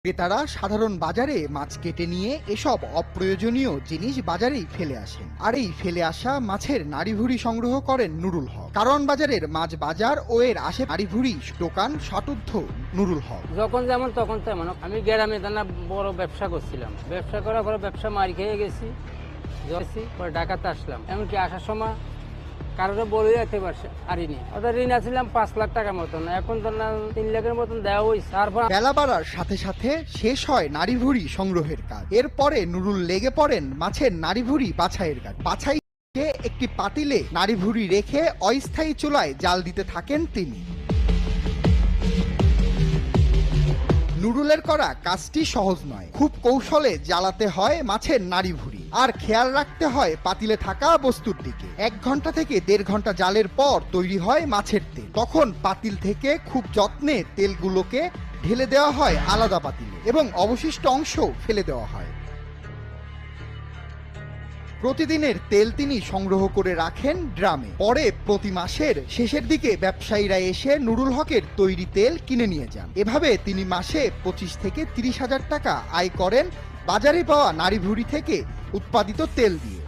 ক্রেতারা সাধারণ বাজারে মাছ কেটে নিয়ে এসব অপ্রয়োজনীয় জিনিস বাজারেই ফেলে আসেন। আর এই ফেলে আসা মাছের নাড়িভুড়ি সংগ্রহ করেন নুরুল হক। কারণ বাজারের মাছ বাজার ও এর আশে নাড়িভুড়ি দোকান সটুদ্ধ নুরুল হক। যখন যেমন তখন তেমন। আমি গ্রামে দানা বড় ব্যবসা করছিলাম, ব্যবসা করার পরে ব্যবসা মারি খেয়ে গেছি, পরে ঢাকাতে আসলাম। এমনকি আসার সময় কারোর বলে যেতে পারছে আরিনি, ওদের ঋণ আসছিলাম 5 লাখ টাকার মতন, এখন তো না 3 লাখের মতন দেওয়া হয়েছে। তারপর বেলা বাড়ার সাথে সাথে শেষ হয় নাড়িভুড়ি সংগ্রহের কাজ। এরপরে নুরুল লেগে পড়েন মাছের নাড়িভুড়ি বাছাইয়ের কাজ। বাছাই একটি পাতিলে নাড়িভুড়ি রেখে অস্থায়ী চুলায় জাল দিতে থাকেন তিনি। নুরুলের করা কাজটি সহজ নয়, খুব কৌশলে জ্বালাতে হয় মাছের নাড়িভুড়ি, আর খেয়াল রাখতে হয় পাতিলে থাকা বস্তুর দিকে। 1 ঘন্টা থেকে 1.5 ঘন্টা জালের পর তৈরি হয় মাছের তেল। তখন পাতিল থেকে খুব যত্নে তেলগুলোকে ঢেলে দেওয়া হয় আলাদা পাতিলে এবং অবশিষ্ট অংশ ফেলে দেওয়া হয়। প্রতিদিনের তেল তিনি সংগ্রহ করে রাখেন ড্রামে। পরে প্রতি মাসের শেষের দিকে ব্যবসায়ীরা এসে নুরুল হকের তৈরি তেল কিনে নিয়ে যান। এভাবে তিনি মাসে 25 থেকে 30 হাজার টাকা আয় করেন বাজারে পাওয়া নাড়িভুড়ি থেকে উৎপাদিত তেল দিয়ে।